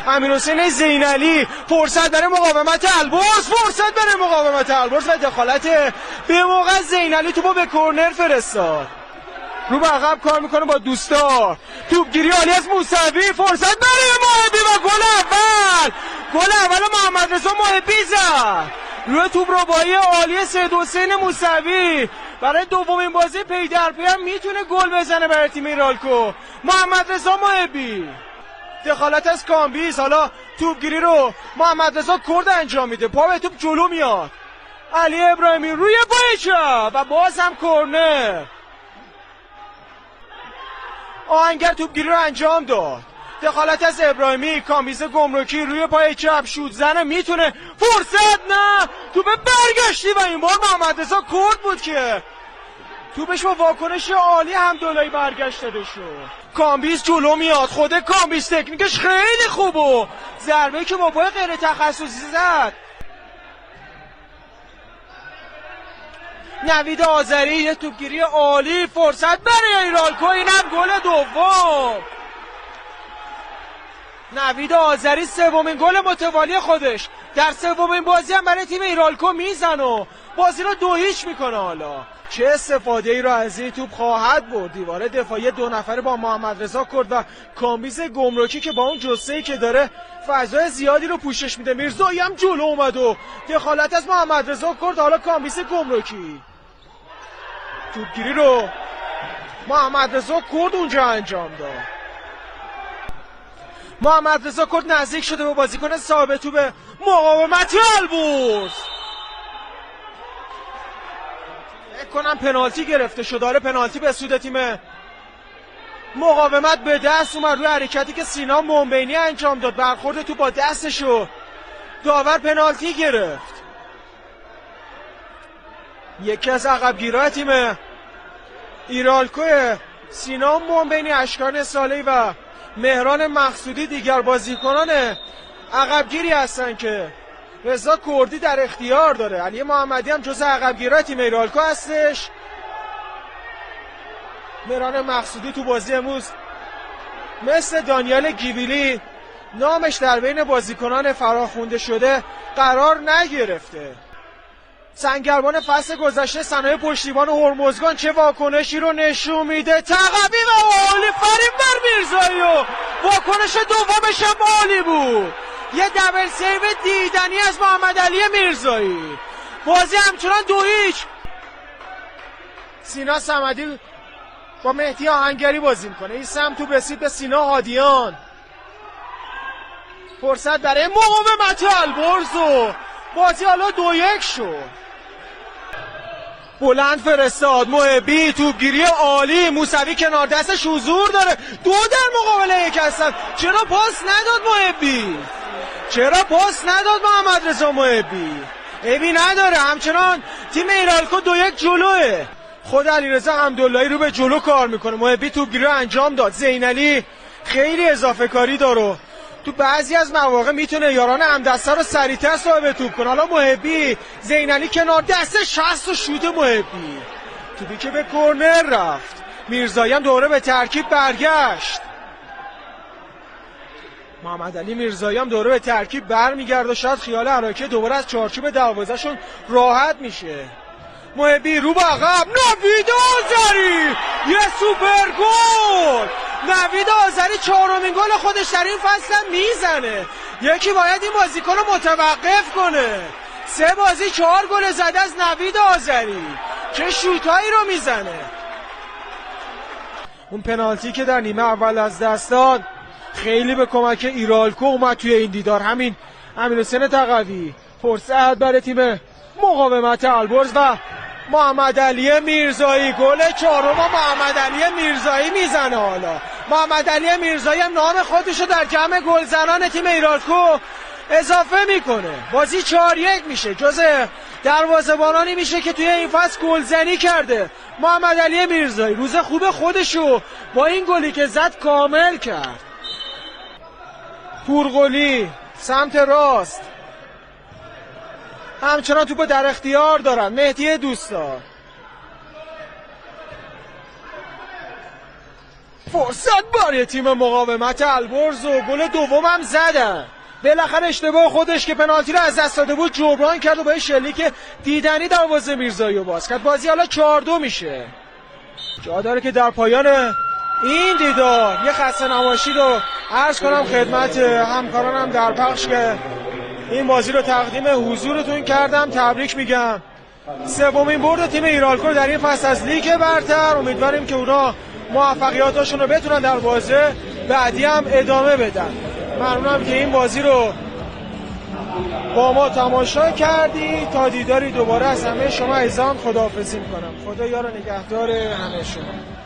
امیرحسین زینعلی فرصت برای مقاومت البرز، فرصت برای مقاومت البرز و دخالت به موقع. زینعلی توپو به کرنر فرستاد، رو به عقب کار میکنه با دوستار. توپگیری عالی از موسوی، فرصت برای محبی و گل اول. گل اول محمد رضا محبی زد روی توپ ربایی عالی سید حسین موسوی. برای دومین بازی پی در پی هم میتونه گل بزنه برای تیم ایرالکو. محمد رضا محبی، دخالت از کامبیز. حالا توپگیری رو محمد رضا کرد انجام میده، پا به توپ جلو میاد. علی ابراهیمی روی پای چپ و باز هم کرنر. آهنگر توپگیری رو انجام داد، دخالت از ابراهیمی. کامبیز گمرکی روی پای چپ شوت زنه، میتونه. فرصت نه، توپ برگشتی و این بار محمد رضا کرد بود که توپش با واکنش عالی حمداللهی برگشت داده شد. کامبیز جلو میاد، خود کامبیز تکنیکش خیلی خوبه، ضربه‌ای که با پای غیر تخصصی زد. نوید آذری، یه توپگیری عالی، فرصت برای ایرالکو، اینم گل دوم. نوید آذری سومین گل متوالی خودش در سومین بازی هم برای تیم ایرالکو میزنه و بازی رو 2-0 میکنه. حالا چه استفاده ای را از این توپ خواهد برد؟ دیواره دفاعی 2 نفره با محمد رضا کرد و کامبیز گمرکی که با اون جثه‌ای که داره فضای زیادی رو پوشش میده. میرزایی هم جلو اومد و دخالت از محمد رضا کرد. حالا کامبیز گمرکی توپگیری رو محمد رضا کرد اونجا انجام داد. محمد رضا کرد نزدیک شده به بازیکن صاحب توپ مقاومت البرز. فکر کنم پنالتی گرفته شد. داره پنالتی به سود تیم مقاومت به دست اومد روی حرکتی که سینا منبینی انجام داد. برخورد تو با دستشو داور پنالتی گرفت. یکی از عقبگیرای تیم ایرالکو، سینا منبینی، اشکان صالحی و مهران مقصودی دیگر بازیکنان عقبگیری هستن که رضا کردی در اختیار داره. علی محمدی هم جز عقبگیرای تیم ایرالکو هستش. مهران مقصودی تو بازی امروز مثل دانیال گیبیلی نامش در بین بازیکنان فراخونده شده قرار نگرفته. سنگربان فصل گذشته صنایع پشتیبان هرمزگان چه واکنشی رو نشون میده. تقوی و عالی فریم بر میرزایی و واکنش دومش هم عالی بود. یه دبل سیو دیدنی از محمد علی میرزایی. بازی همچنان 2-0. سینا صمدی با مهدی آهنگری بازی میکنه. این سم تو رسید به سینا هادیان. فرصت برای مقاومت البرز و بازی حالا 2-1 شد. بلند فرستاد محبی، توپگیری عالی. موسوی کنار دستش حضور داره، 2 در مقابل 1 هستن. چرا پاس نداد محبی؟ چرا پاس نداد محمد رضا محبی؟ عیبی نداره، همچنان تیم ایرالکو 2-1 جلوه. خود علیرضا حمداللهی رو به جلو کار میکنه. محبی توپگیری رو انجام داد. زینعلی خیلی اضافه کاری داره، تو بعضی از مواقع میتونه یاران همدسته رو سریعتر صاحب توپ کنه. حالا محبی، زینعلی کنار دستش هست و شوت محبی. توپی که به کرنر رفت. میرزایی هم دوره به ترکیب برگشت. محمد علی میرزایی هم دوره به ترکیب برمیگرده و شاید خیال حرکت دوباره از چارچوب دروازه‌شون راحت میشه. محبی رو به عقب. نوید آذری، یه سوپر گل. نوید آذری 4مین گل خودش در این فصل میزنه. یکی باید این بازیکن رو متوقف کنه. 3 بازی 4 گل زده از نوید آذری. چه شوتایی رو میزنه. اون پنالتی که در نیمه اول از دست داد خیلی به کمک ایرالکو اومد توی این دیدار. همین امیرحسین تقوی. فرصت برای تیم مقاومت البرز و محمد علی میرزایی. گل 4 محمد علی میرزایی میزنه. حالا محمد علی میرزایی هم نام خودشو در جمع گلزنان تیم ایرالکو اضافه میکنه. بازی 4-1 میشه. جز دروازه‌بانانی میشه که توی این فصل گلزنی کرده. محمد علی میرزایی روز خوب خودشو با این گلی که زد کامل کرد. پورقلی سمت راست همچنان توپو در اختیار دارن. مهدی دوستدار فرصت برای تیم مقاومت البرز و گل دومم زدن. بالاخره اشتباه خودش که پنالتی رو از دست داده بود جبران کرد و با شلیک دیدنی دروازه میرزایی رو باز کرد. بازی حالا 4-2 میشه. جا داره که در پایان این دیدار یه خسته نباشید رو عرض کنم خدمت همکارانم در پخش که این بازی رو تقدیم حضورتون کردم. تبریک میگم. سومین برد تیم ایرالکو در این فصل از لیگ برتر. امیدواریم که اونا موفقیاتاشون رو بتونن در بازی بعدی هم ادامه بدن. ممنونم که این بازی رو با ما تماشا کردی. تا دیداری دوباره از همه شما عزیزان خداحافظی میکنم. خدا یار و نگهدار همه شما.